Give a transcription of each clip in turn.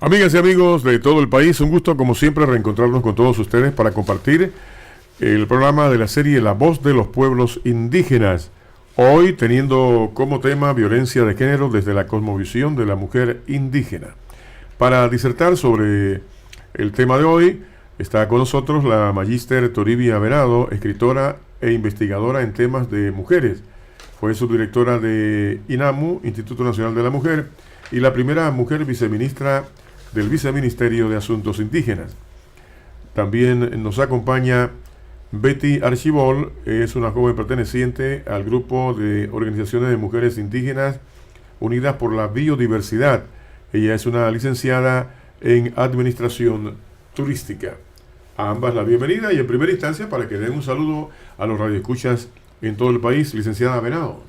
Amigas y amigos de todo el país, un gusto como siempre reencontrarnos con todos ustedes para compartir el programa de la serie La Voz de los Pueblos Indígenas. Hoy teniendo como tema violencia de género desde la cosmovisión de la mujer indígena. Para disertar sobre el tema de hoy está con nosotros la magíster Toribia Venado, escritora e investigadora en temas de mujeres. Fue subdirectora de INAMU, Instituto Nacional de la Mujer, y la primera mujer viceministra del Viceministerio de Asuntos Indígenas. También nos acompaña Betty Archibol, es una joven perteneciente al grupo de organizaciones de mujeres indígenas unidas por la biodiversidad. Ella es una licenciada en Administración Turística. A ambas la bienvenida y en primera instancia para que den un saludo a los radioescuchas en todo el país, licenciada Venado.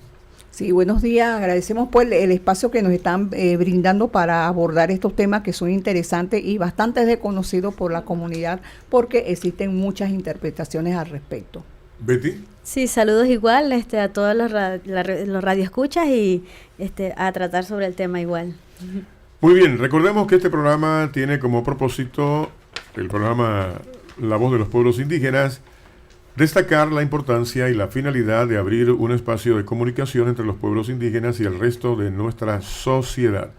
Sí, buenos días. Agradecemos pues el espacio que nos están brindando para abordar estos temas que son interesantes y bastante desconocidos por la comunidad porque existen muchas interpretaciones al respecto. Betty. Sí, saludos igual a todos los radioescuchas y a tratar sobre el tema igual. Muy bien, recordemos que este programa tiene como propósito, el programa La Voz de los Pueblos Indígenas, destacar la importancia y la finalidad de abrir un espacio de comunicación entre los pueblos indígenas y el resto de nuestra sociedad.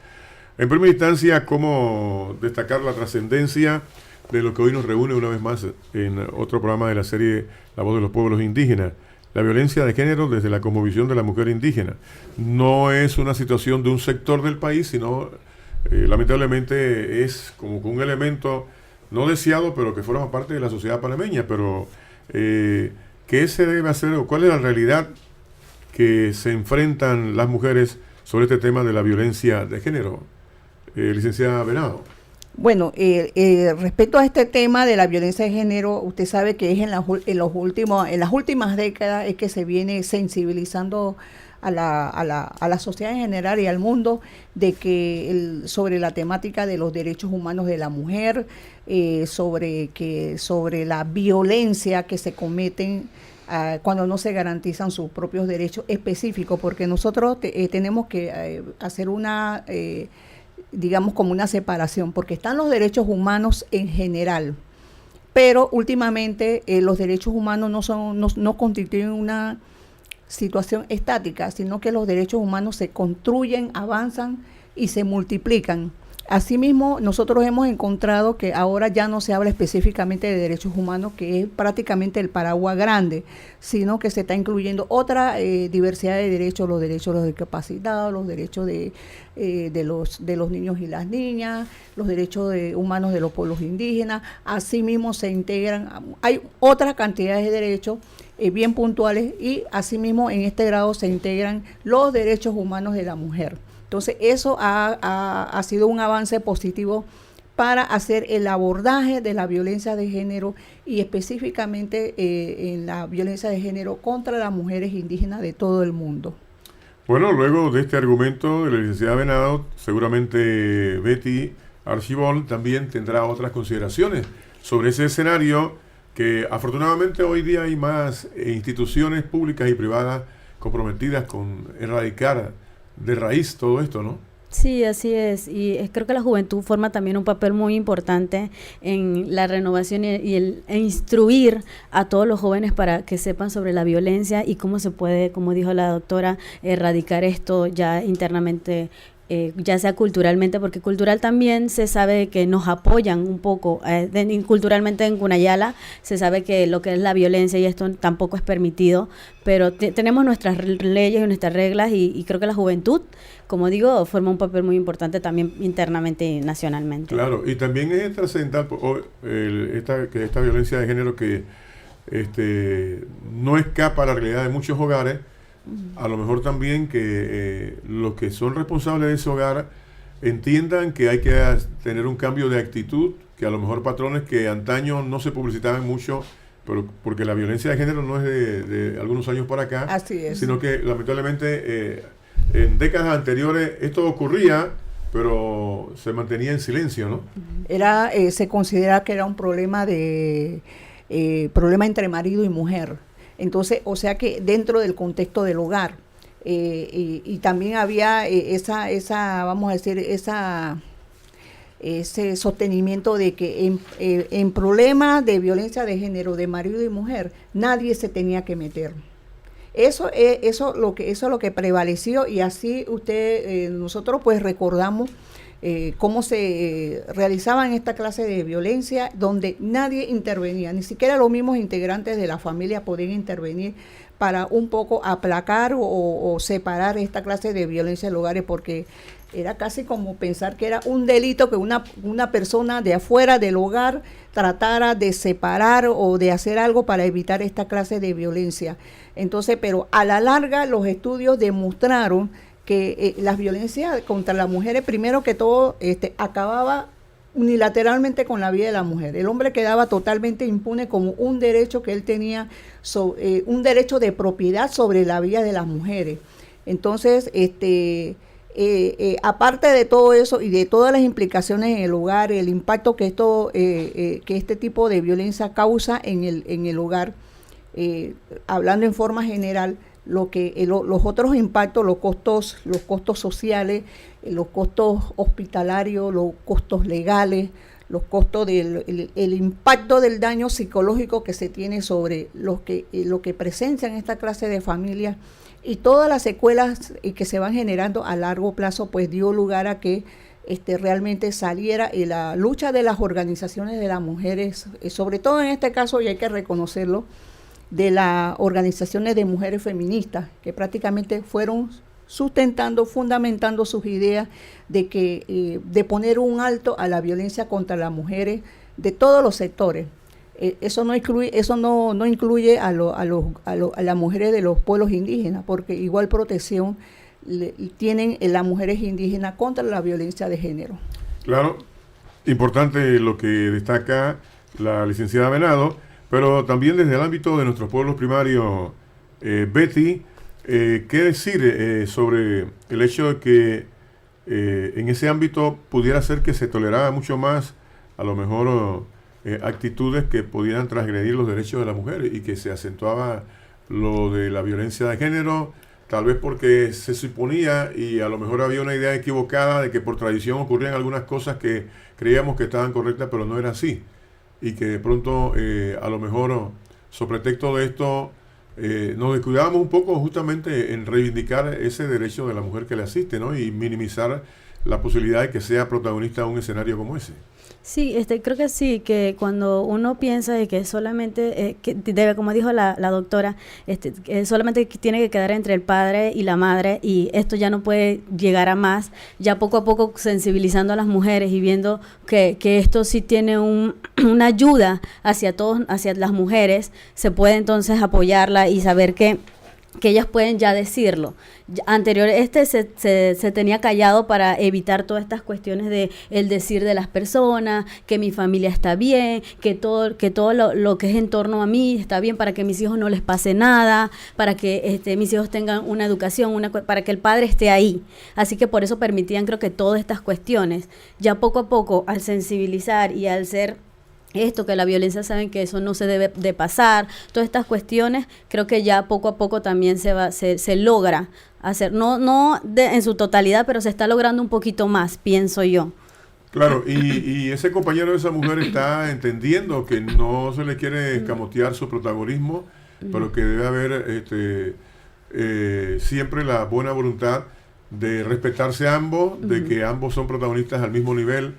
En primera instancia, cómo destacar la trascendencia de lo que hoy nos reúne una vez más en otro programa de la serie La Voz de los Pueblos Indígenas. La violencia de género desde la cosmovisión de la mujer indígena. No es una situación de un sector del país, sino lamentablemente es como un elemento no deseado, pero que forma parte de la sociedad panameña, pero ¿qué se debe hacer o cuál es la realidad que se enfrentan las mujeres sobre este tema de la violencia de género? Licenciada Venado. Bueno, respecto a este tema de la violencia de género, usted sabe que es en las últimas décadas es que se viene sensibilizando a la sociedad en general y al mundo de que sobre la temática de los derechos humanos de la mujer, sobre la violencia que se cometen cuando no se garantizan sus propios derechos específicos, porque nosotros tenemos que hacer digamos como una separación, porque están los derechos humanos en general, pero últimamente los derechos humanos no constituyen una situación estática, sino que los derechos humanos se construyen, avanzan y se multiplican. Asimismo, nosotros hemos encontrado que ahora ya no se habla específicamente de derechos humanos, que es prácticamente el paraguas grande, sino que se está incluyendo otra diversidad de derechos, los derechos de los discapacitados, los derechos de los niños y las niñas, los derechos humanos de los pueblos indígenas. Asimismo se integran, hay otra cantidad de derechos bien puntuales y asimismo en este grado se integran los derechos humanos de la mujer. Entonces eso ha sido un avance positivo para hacer el abordaje de la violencia de género y específicamente en la violencia de género contra las mujeres indígenas de todo el mundo. Bueno, luego de este argumento de la licenciada Venado, seguramente Betty Archibol también tendrá otras consideraciones sobre ese escenario que afortunadamente hoy día hay más instituciones públicas y privadas comprometidas con erradicar de raíz todo esto, ¿no? Sí, así es. Y creo que la juventud forma también un papel muy importante en la renovación e instruir a todos los jóvenes para que sepan sobre la violencia y cómo se puede, como dijo la doctora, erradicar esto ya internamente, ya sea culturalmente, porque cultural también se sabe que nos apoyan un poco, culturalmente en Cunayala se sabe que lo que es la violencia y esto tampoco es permitido, pero tenemos nuestras leyes y nuestras reglas y creo que la juventud, como digo, forma un papel muy importante también internamente y nacionalmente. Claro, y también es trascendental esta violencia de género que no escapa a la realidad de muchos hogares. A lo mejor también que los que son responsables de ese hogar entiendan que hay que tener un cambio de actitud, que a lo mejor patrones que antaño no se publicitaban mucho, pero porque la violencia de género no es de algunos años para acá. Así es. Sino que lamentablemente en décadas anteriores esto ocurría, pero se mantenía en silencio, ¿no? Se considera que era un problema problema entre marido y mujer. Entonces, o sea que dentro del contexto del hogar, y también había vamos a decir, ese sostenimiento de que en problemas de violencia de género de marido y mujer nadie se tenía que meter. Eso es lo que prevaleció, y así nosotros pues recordamos cómo se realizaban esta clase de violencia, donde nadie intervenía, ni siquiera los mismos integrantes de la familia podían intervenir para un poco aplacar o separar esta clase de violencia en hogares, porque era casi como pensar que era un delito que una persona de afuera del hogar tratara de separar o de hacer algo para evitar esta clase de violencia. Entonces, pero a la larga los estudios demostraron que las violencias contra las mujeres, primero que todo, acababa unilateralmente con la vida de la mujer. El hombre quedaba totalmente impune como un derecho que él tenía, un derecho de propiedad sobre la vida de las mujeres. Entonces, aparte de todo eso y de todas las implicaciones en el hogar, el impacto que este tipo de violencia causa en el hogar, hablando en forma general, los otros impactos, los costos sociales, los costos hospitalarios, los costos legales, los costos el impacto del daño psicológico que se tiene sobre lo que presencian esta clase de familias, y todas las secuelas que se van generando a largo plazo, pues dio lugar a que realmente saliera la lucha de las organizaciones de las mujeres, sobre todo en este caso, y hay que reconocerlo, de las organizaciones de mujeres feministas, que prácticamente fueron fundamentando sus ideas de poner un alto a la violencia contra las mujeres de todos los sectores. Eso no incluye a las mujeres de los pueblos indígenas, porque igual protección tienen las mujeres indígenas contra la violencia de género. Claro, importante lo que destaca la licenciada Venado, pero también desde el ámbito de nuestros pueblos primarios, Betty, ¿qué decir sobre el hecho de que en ese ámbito pudiera ser que se toleraba mucho más, a lo mejor, actitudes que pudieran transgredir los derechos de la mujer, y que se acentuaba lo de la violencia de género, tal vez porque se suponía, y a lo mejor había una idea equivocada de que por tradición ocurrían algunas cosas que creíamos que estaban correctas, pero no era así, y que de pronto a lo mejor, sobre pretexto de esto, nos descuidábamos un poco justamente en reivindicar ese derecho de la mujer que le asiste, ¿no? Y minimizar la posibilidad de que sea protagonista de un escenario como ese. Sí, creo que sí, que cuando uno piensa de que solamente, que debe, como dijo la doctora, que solamente tiene que quedar entre el padre y la madre, y esto ya no puede llegar a más, ya poco a poco sensibilizando a las mujeres y viendo que esto sí tiene una ayuda hacia todos, hacia las mujeres, se puede entonces apoyarla y saber que ellas pueden ya decirlo. Anterior se tenía callado para evitar todas estas cuestiones de el decir de las personas, que mi familia está bien, que todo lo que es en torno a mí está bien, para que mis hijos no les pase nada, para que mis hijos tengan una educación, para que el padre esté ahí. Así que por eso permitían, creo que todas estas cuestiones. Ya poco a poco, al sensibilizar y al ser que la violencia, saben que eso no se debe de pasar, todas estas cuestiones, creo que ya poco a poco también se logra hacer, no en su totalidad, pero se está logrando un poquito más, pienso yo. Claro, y ese compañero de esa mujer está entendiendo que no se le quiere escamotear su protagonismo, pero que debe haber siempre la buena voluntad de respetarse a ambos, de que ambos son protagonistas al mismo nivel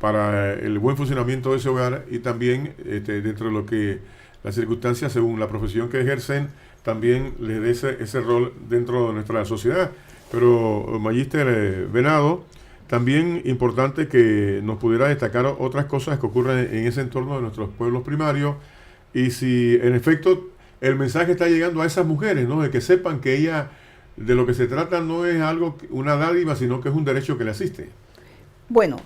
para el buen funcionamiento de ese hogar, y también dentro de lo que las circunstancias, según la profesión que ejercen, también les dé ese rol dentro de nuestra sociedad. Pero, Magíster Venado, también importante que nos pudiera destacar otras cosas que ocurren en ese entorno de nuestros pueblos primarios, y si en efecto el mensaje está llegando a esas mujeres, ¿no? De que sepan que de lo que se trata no es una dádiva, sino que es un derecho que le asiste. Bueno,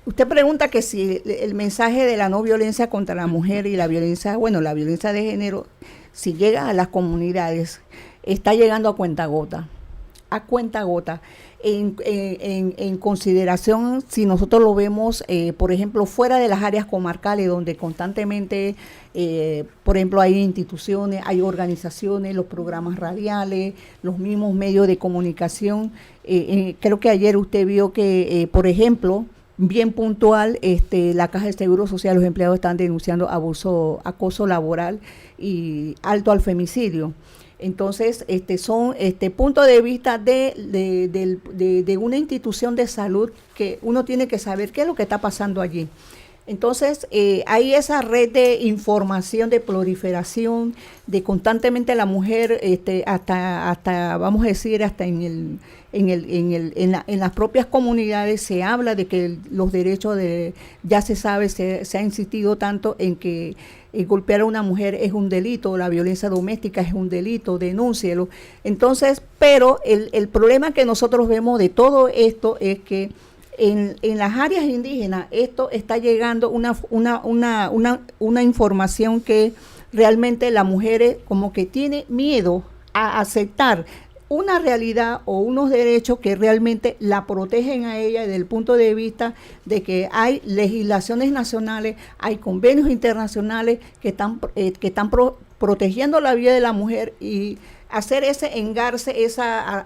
usted pregunta que si el mensaje de la no violencia contra la mujer y la violencia de género, si llega a las comunidades, está llegando a cuentagota. En consideración, si nosotros lo vemos, por ejemplo, fuera de las áreas comarcales, donde constantemente, por ejemplo, hay instituciones, hay organizaciones, los programas radiales, los mismos medios de comunicación. Creo que ayer usted vio que, por ejemplo, bien puntual, la Caja de Seguro Social, los empleados están denunciando abuso, acoso laboral y alto al femicidio. Entonces, son puntos de vista de una institución de salud que uno tiene que saber qué es lo que está pasando allí. Entonces, hay esa red de información, de proliferación, de constantemente la mujer, hasta vamos a decir, hasta en las propias comunidades se habla de que los derechos ya se sabe, se ha insistido tanto en que golpear a una mujer es un delito, la violencia doméstica es un delito, denúncielo. Entonces, pero el problema que nosotros vemos de todo esto es que en las áreas indígenas esto está llegando una información que realmente las mujeres como que tienen miedo a aceptar una realidad o unos derechos que realmente la protegen a ella desde el punto de vista de que hay legislaciones nacionales, hay convenios internacionales que están protegiendo la vida de la mujer, y hacer ese engarce,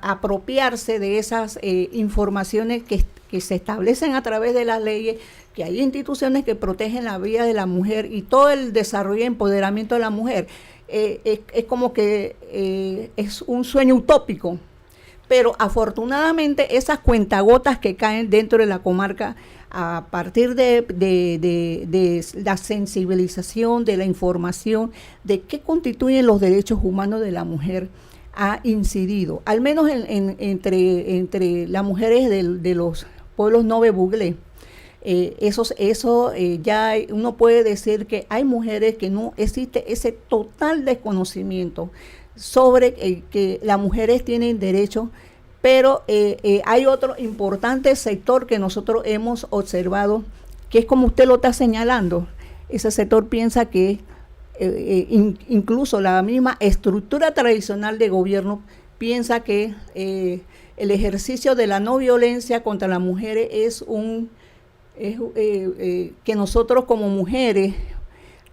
apropiarse de esas informaciones que se establecen a través de las leyes, que hay instituciones que protegen la vida de la mujer y todo el desarrollo y empoderamiento de la mujer. Es como que es un sueño utópico, pero afortunadamente esas cuentagotas que caen dentro de la comarca a partir de la sensibilización, de la información, de qué constituyen los derechos humanos de la mujer, ha incidido, al menos entre las mujeres de los pueblos Nove Buglé. Ya uno puede decir que hay mujeres que no existe ese total desconocimiento sobre que las mujeres tienen derecho, pero hay otro importante sector que nosotros hemos observado, que es como usted lo está señalando. Ese sector piensa que incluso la misma estructura tradicional de gobierno piensa que el ejercicio de la no violencia contra las mujeres es que nosotros como mujeres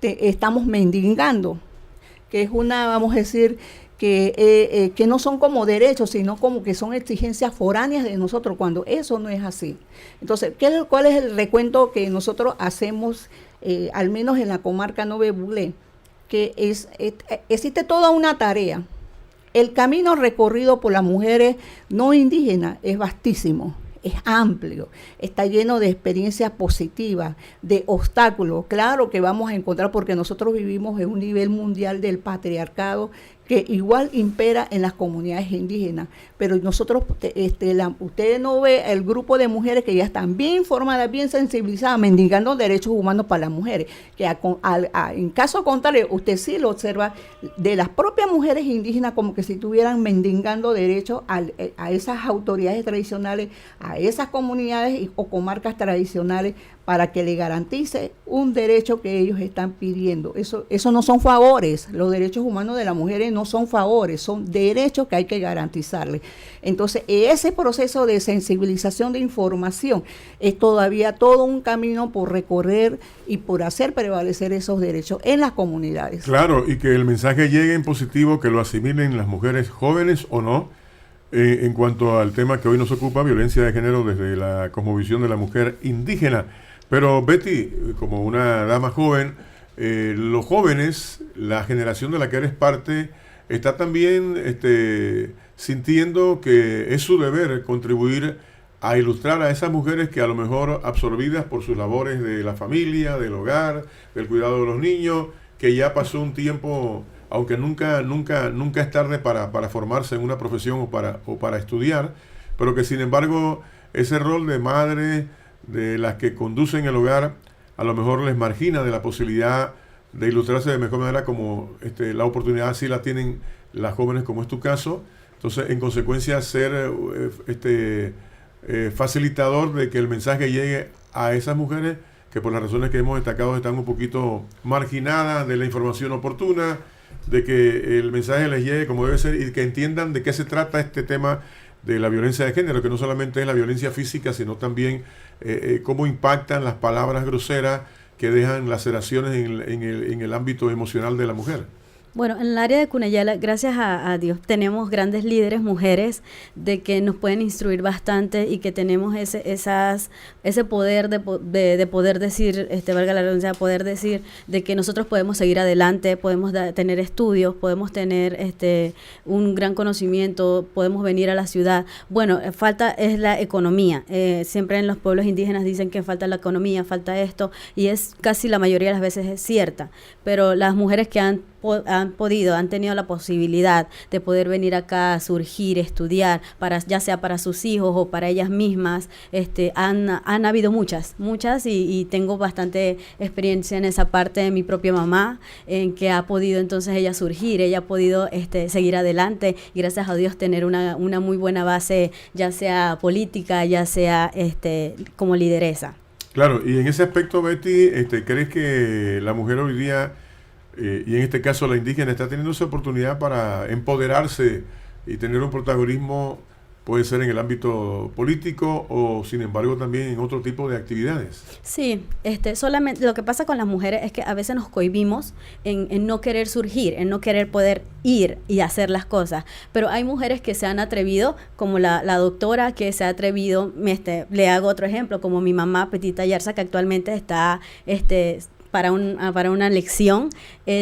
estamos mendigando, que es vamos a decir, que no son como derechos, sino como que son exigencias foráneas de nosotros, cuando eso no es así. Entonces, ¿cuál es el recuento que nosotros hacemos, al menos en la comarca Nove Buglé? Que existe toda una tarea. El camino recorrido por las mujeres no indígenas es vastísimo, es amplio, está lleno de experiencias positivas, de obstáculos. Claro que vamos a encontrar, porque nosotros vivimos en un nivel mundial del patriarcado que igual impera en las comunidades indígenas, pero nosotros, usted no ve el grupo de mujeres que ya están bien informadas, bien sensibilizadas, mendigando derechos humanos para las mujeres, que en caso contrario, usted sí lo observa de las propias mujeres indígenas, como que si estuvieran mendigando derechos a esas autoridades tradicionales, a esas comunidades o comarcas tradicionales, para que le garantice un derecho que ellos están pidiendo. Eso no son favores. Los derechos humanos de las mujeres no son favores, son derechos que hay que garantizarles. Entonces, ese proceso de sensibilización de información es todavía todo un camino por recorrer y por hacer prevalecer esos derechos en las comunidades. Claro, y que el mensaje llegue en positivo, que lo asimilen las mujeres jóvenes o no, en cuanto al tema que hoy nos ocupa, violencia de género desde la cosmovisión de la mujer indígena. Pero Betty, como una dama joven, los jóvenes, la generación de la que eres parte, está también sintiendo que es su deber contribuir a ilustrar a esas mujeres que a lo mejor absorbidas por sus labores de la familia, del hogar, del cuidado de los niños, que ya pasó un tiempo, aunque nunca es tarde para formarse en una profesión o para estudiar, pero que sin embargo ese rol de madre, de las que conducen el hogar, a lo mejor les margina de la posibilidad de ilustrarse de mejor manera, como la oportunidad sí la tienen las jóvenes, como es tu caso. Entonces, en consecuencia, ser facilitador de que el mensaje llegue a esas mujeres que por las razones que hemos destacado están un poquito marginadas de la información oportuna, de que el mensaje les llegue como debe ser y que entiendan de qué se trata este tema de la violencia de género, que no solamente es la violencia física, sino también cómo impactan las palabras groseras que dejan laceraciones en el ámbito emocional de la mujer. Bueno, en el área de Cunayala, gracias a Dios, tenemos grandes líderes, mujeres, de que nos pueden instruir bastante y que tenemos ese poder de poder decir, valga la redundancia, poder decir de que nosotros podemos seguir adelante, podemos tener estudios, podemos tener un gran conocimiento, podemos venir a la ciudad. Bueno, falta es la economía. Siempre en los pueblos indígenas dicen que falta la economía, falta esto, y es casi la mayoría de las veces es cierta, pero las mujeres que han tenido la posibilidad de poder venir acá a surgir, estudiar, ya sea para sus hijos o para ellas mismas, han habido muchas y tengo bastante experiencia en esa parte de mi propia mamá, en que ha podido entonces ella surgir, ella ha podido seguir adelante y gracias a Dios tener una muy buena base, ya sea política, ya sea como lideresa. Claro, y en ese aspecto, Betty, ¿crees que la mujer hoy día y en este caso la indígena está teniendo esa oportunidad para empoderarse y tener un protagonismo, puede ser en el ámbito políco o sin embargo también en otro tipo de actividades? Sí, solamente lo que pasa con las mujeres es que a veces nos cohibimos en no querer surgir, en no querer poder ir y hacer las cosas, pero hay mujeres que se han atrevido, como la doctora que se ha atrevido, le hago otro ejemplo, como mi mamá Petita Yarza, que actualmente está para una lección.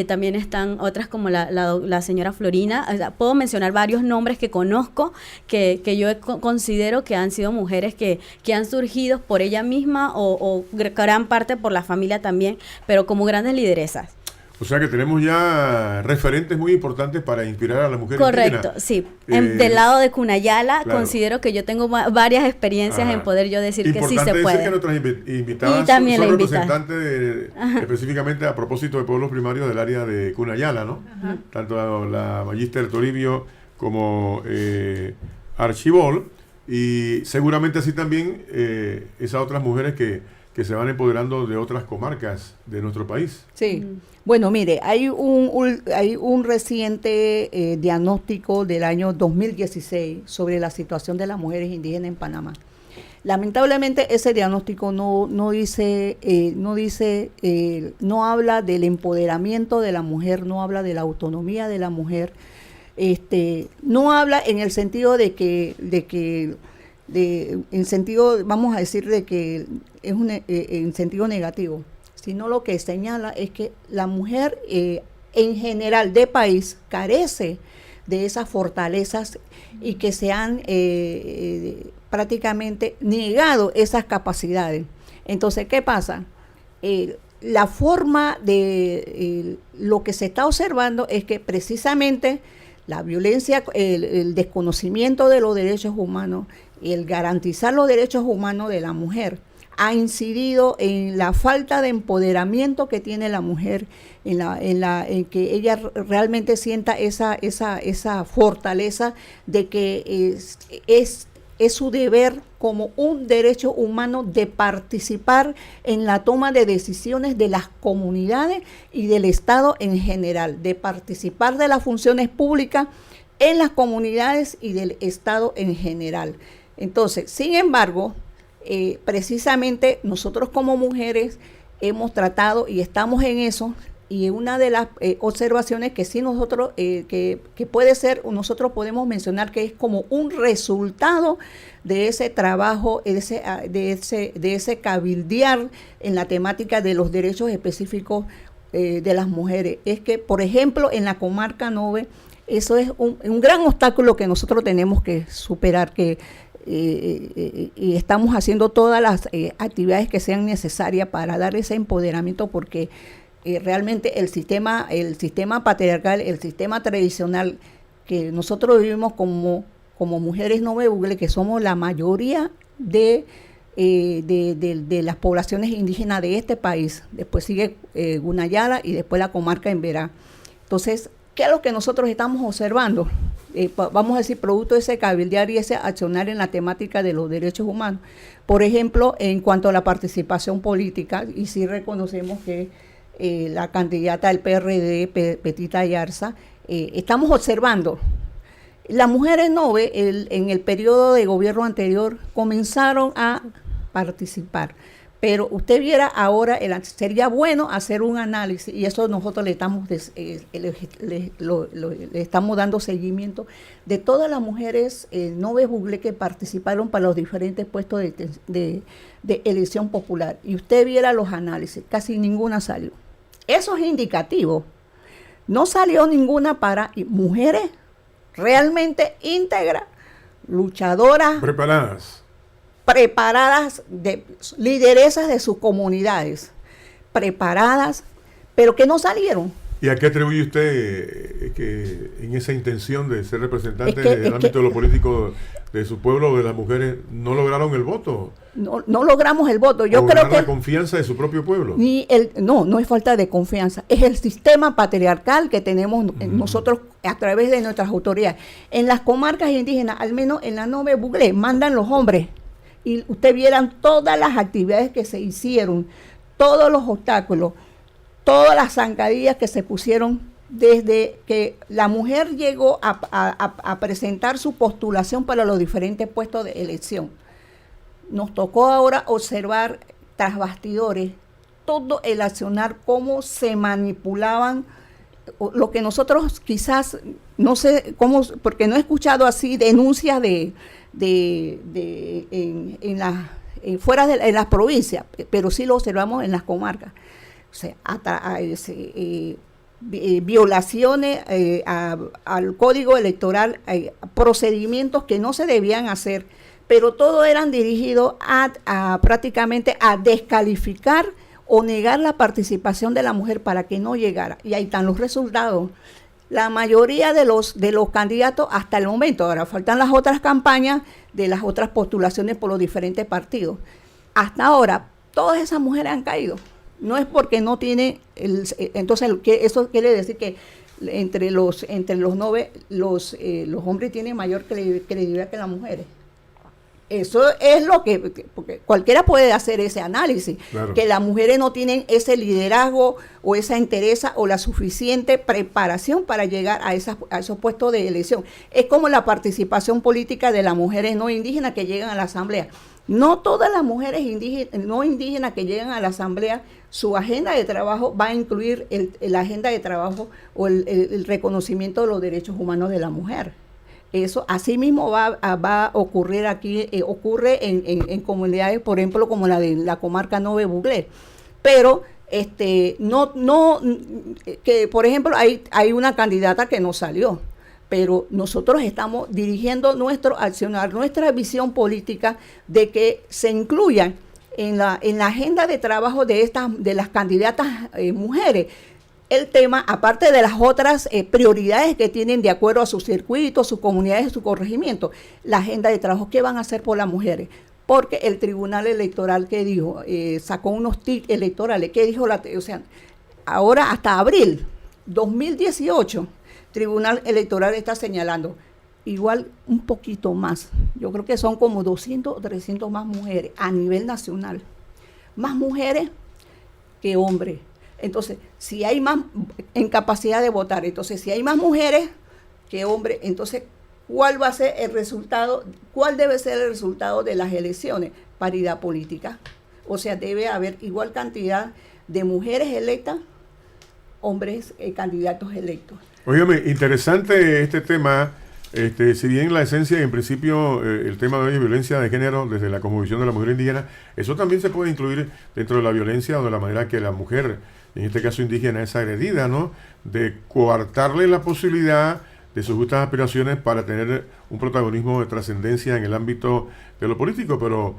También están otras como la señora Florina. O sea, puedo mencionar varios nombres que conozco, que yo considero que han sido mujeres que han surgido por ella misma o gran parte por la familia también, pero como grandes lideresas. O sea que tenemos ya referentes muy importantes para inspirar a la mujer Correcto, indígena. Sí. Del lado de Cunayala, claro, considero que yo tengo varias experiencias en poder yo decir que sí se puede. Importante decir que nuestras invitadas son representantes específicamente a propósito de pueblos primarios del área de Cunayala, ¿no? Ajá. Tanto la Magíster Toribio como Archibol, y seguramente así también esas otras mujeres que se van empoderando de otras comarcas de nuestro país. Sí. Bueno, mire, hay un reciente diagnóstico del año 2016 sobre la situación de las mujeres indígenas en Panamá. Lamentablemente ese diagnóstico no habla del empoderamiento de la mujer, no habla de la autonomía de la mujer, no habla en el sentido en sentido, vamos a decir, de que es en sentido negativo, sino lo que señala es que la mujer en general de país carece de esas fortalezas y que se han prácticamente negado esas capacidades. Entonces, ¿qué pasa? La forma de lo que se está observando es que precisamente la violencia, el desconocimiento de los derechos humanos, el garantizar los derechos humanos de la mujer ha incidido en la falta de empoderamiento que tiene la mujer, en que ella realmente sienta esa fortaleza de que es su deber como un derecho humano de participar en la toma de decisiones de las comunidades y del Estado en general, de participar de las funciones públicas en las comunidades y del Estado en general. Entonces, sin embargo, precisamente nosotros como mujeres hemos tratado y estamos en eso, y una de las observaciones que sí nosotros, que puede ser, nosotros podemos mencionar que es como un resultado de ese trabajo, de ese cabildear en la temática de los derechos específicos de las mujeres, es que, por ejemplo, en la comarca 9, eso es un gran obstáculo que nosotros tenemos que superar, y estamos haciendo todas las actividades que sean necesarias para dar ese empoderamiento, porque realmente el sistema patriarcal, el sistema tradicional que nosotros vivimos como mujeres novebugle, que somos la mayoría de las poblaciones indígenas de este país, después sigue Gunayala y después la comarca Emberá. Entonces, ¿qué es lo que nosotros estamos observando? Vamos a decir, producto de ese cabildear y ese accionar en la temática de los derechos humanos. Por ejemplo, en cuanto a la participación política, y sí reconocemos que la candidata del PRD, Petita Yarza, estamos observando, las mujeres NOVE en el periodo de gobierno anterior comenzaron a participar, Pero usted viera ahora, sería bueno hacer un análisis, y eso nosotros le estamos dando seguimiento de todas las mujeres Nove Buglé que participaron para los diferentes puestos de elección popular. Y usted viera los análisis, casi ninguna salió. Eso es indicativo. No salió ninguna para mujeres realmente íntegras, luchadoras, preparadas, lideresas de sus comunidades, preparadas, pero que no salieron. ¿Y a qué atribuye usted que en esa intención de ser representante del ámbito de lo político de su pueblo, de las mujeres, no lograron el voto? No logramos el voto. Yo creo que la confianza de su propio pueblo. No es falta de confianza, es el sistema patriarcal que tenemos nosotros a través de nuestras autoridades. En las comarcas indígenas, al menos en la Nove Buglé, mandan los hombres. Y usted vieran todas las actividades que se hicieron, todos los obstáculos, todas las zancadillas que se pusieron desde que la mujer llegó a presentar su postulación para los diferentes puestos de elección. Nos tocó ahora observar tras bastidores todo el accionar, cómo se manipulaban, lo que nosotros quizás, no sé cómo, porque no he escuchado así denuncias fuera de las provincias, pero sí lo observamos en las comarcas. O sea, violaciones al código electoral, procedimientos que no se debían hacer, pero todo eran dirigidos prácticamente a descalificar o negar la participación de la mujer para que no llegara. Y ahí están los resultados. La mayoría de los candidatos hasta el momento, ahora faltan las otras campañas de las otras postulaciones por los diferentes partidos. Hasta ahora, todas esas mujeres han caído. No es porque no tiene, entonces eso quiere decir que entre los Nove, los hombres tienen mayor credibilidad que las mujeres. Eso es lo porque cualquiera puede hacer ese análisis, claro, que las mujeres no tienen ese liderazgo o esa entereza o la suficiente preparación para llegar a esos puestos de elección. Es como la participación política de las mujeres no indígenas que llegan a la asamblea. No todas las mujeres no indígenas que llegan a la asamblea, su agenda de trabajo va a incluir la agenda de trabajo o el reconocimiento de los derechos humanos de la mujer. Eso así mismo va a ocurrir aquí, ocurre en comunidades, por ejemplo, como la de la comarca Nove Buglé. Pero que por ejemplo hay una candidata que no salió, pero nosotros estamos dirigiendo nuestro accionar, nuestra visión política de que se incluyan en la agenda de trabajo de las candidatas mujeres. El tema, aparte de las otras prioridades que tienen de acuerdo a sus circuitos, sus comunidades, su corregimiento, la agenda de trabajo, ¿qué van a hacer por las mujeres? Porque el Tribunal Electoral, ¿qué dijo? Sacó unos tics electorales. ¿Qué dijo? O sea, ahora hasta abril 2018, Tribunal Electoral está señalando igual un poquito más. Yo creo que son como 200 o 300 más mujeres a nivel nacional. Más mujeres que hombres. Entonces, si hay más en capacidad de votar, entonces si hay más mujeres que hombres, entonces, ¿cuál va a ser el resultado? ¿Cuál debe ser el resultado de las elecciones? Paridad política. O sea, debe haber igual cantidad de mujeres electas, hombres candidatos electos. Óigame, interesante este tema. Si bien la esencia y en principio el tema de hoy es violencia de género desde la cosmovisión de la mujer indígena, eso también se puede incluir dentro de la violencia o de la manera que la mujer, en este caso indígena, es agredida, ¿no? De coartarle la posibilidad de sus justas aspiraciones para tener un protagonismo de trascendencia en el ámbito de lo político, pero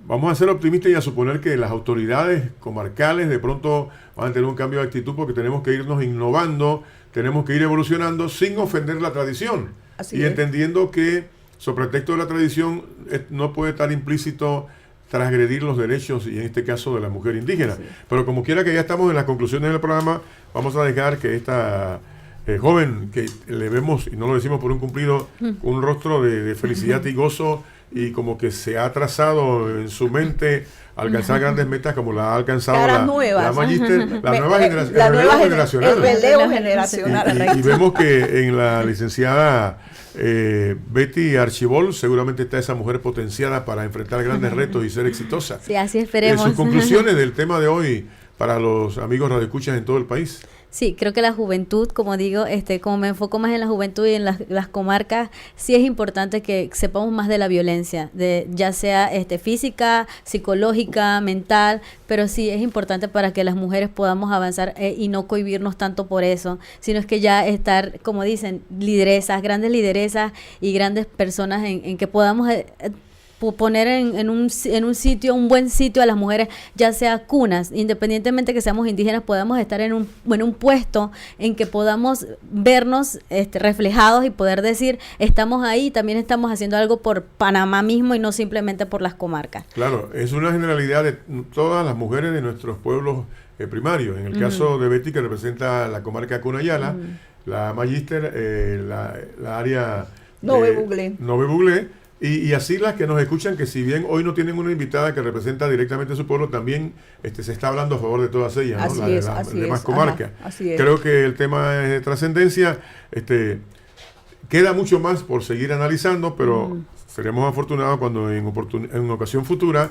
vamos a ser optimistas y a suponer que las autoridades comarcales de pronto van a tener un cambio de actitud porque tenemos que irnos innovando, tenemos que ir evolucionando sin ofender la tradición. Así y es. Entendiendo que, sobre pretexto de la tradición, no puede estar implícito transgredir los derechos, y en este caso de la mujer indígena. Sí. Pero como quiera que ya estamos en las conclusiones del programa, vamos a dejar que esta joven, que le vemos, y no lo decimos por un cumplido, un rostro de felicidad y gozo y como que se ha trazado en su mente alcanzar grandes metas como la ha alcanzado la Magíster, la nueva generación, el relevo generacional. El relevo generacional. Y vemos que en la licenciada Betty Archibald seguramente está esa mujer potenciada para enfrentar grandes retos y ser exitosa. Sí, así esperemos. Sus conclusiones del tema de hoy para los amigos radioescuchas en todo el país. Sí, creo que la juventud, como digo, como me enfoco más en la juventud y en las comarcas, sí es importante que sepamos más de la violencia, ya sea física, psicológica, mental, pero sí es importante para que las mujeres podamos avanzar y no cohibirnos tanto por eso, sino es que ya estar, como dicen, grandes lideresas y grandes personas en que podamos poner en un sitio, un buen sitio a las mujeres, ya sea cunas, independientemente que seamos indígenas, podamos estar en un puesto en que podamos vernos reflejados y poder decir, estamos ahí, también estamos haciendo algo por Panamá mismo y no simplemente por las comarcas. Claro, es una generalidad de todas las mujeres de nuestros pueblos primarios. En el caso de Betty, que representa la comarca Cunayala, la Magíster, la área Nove Buglé. Y así las que nos escuchan, que si bien hoy no tienen una invitada que representa directamente a su pueblo, también se está hablando a favor de todas ellas, ¿no? Las demás comarcas. Creo que el tema es de trascendencia. Queda mucho más por seguir analizando, pero seremos afortunados cuando en ocasión futura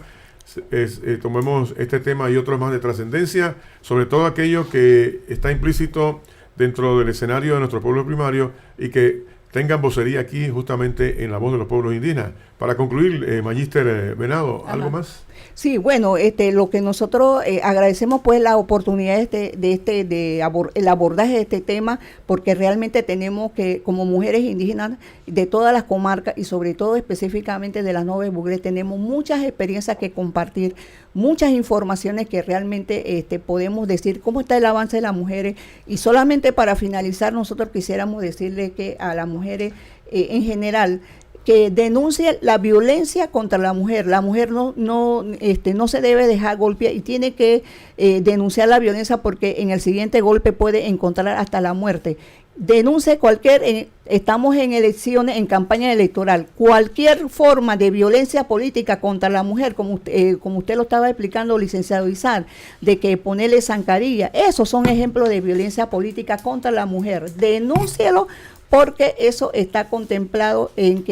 tomemos este tema y otros más de trascendencia, sobre todo aquello que está implícito dentro del escenario de nuestro pueblo primario y que tengan vocería aquí justamente en la voz de los pueblos indígenas. Para concluir, Magíster Venado, ¿algo más? Sí, bueno, lo que nosotros agradecemos pues la oportunidad el abordaje de este tema, porque realmente tenemos que, como mujeres indígenas de todas las comarcas y sobre todo específicamente de las Nove Buglé, tenemos muchas experiencias que compartir, muchas informaciones que realmente podemos decir cómo está el avance de las mujeres. Y solamente para finalizar, nosotros quisiéramos decirle que a las mujeres en general, que denuncie la violencia contra la mujer. La mujer no se debe dejar golpear y tiene que denunciar la violencia, porque en el siguiente golpe puede encontrar hasta la muerte. Denuncie estamos en elecciones, en campaña electoral, cualquier forma de violencia política contra la mujer, como usted lo estaba explicando, licenciado Izar, de que ponerle zancadilla, esos son ejemplos de violencia política contra la mujer. Denúncielo, porque eso está contemplado en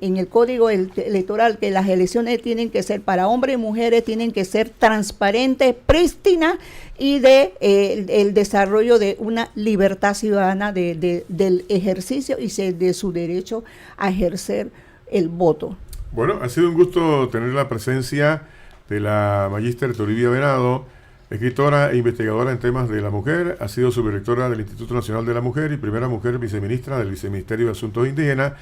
el código electoral, que las elecciones tienen que ser para hombres y mujeres, tienen que ser transparentes, prístinas y el desarrollo de una libertad ciudadana del ejercicio y de su derecho a ejercer el voto. Bueno, ha sido un gusto tener la presencia de la Magíster Toribia Venado, escritora e investigadora en temas de la mujer. Ha sido subdirectora del Instituto Nacional de la Mujer y primera mujer viceministra del Viceministerio de Asuntos Indígenas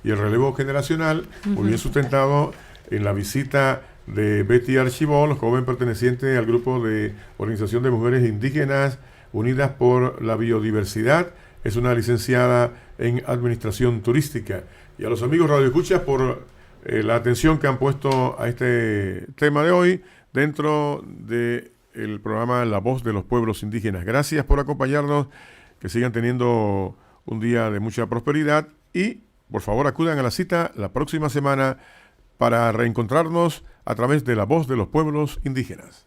y el relevo generacional, muy bien sustentado en la visita de Betty Archibald, joven perteneciente al grupo de Organización de Mujeres Indígenas Unidas por la Biodiversidad. Es una licenciada en Administración Turística. Y a los amigos radioescuchas por la atención que han puesto a este tema de hoy dentro de el programa La Voz de los Pueblos Indígenas. Gracias por acompañarnos, que sigan teniendo un día de mucha prosperidad y por favor acudan a la cita la próxima semana para reencontrarnos a través de La Voz de los Pueblos Indígenas.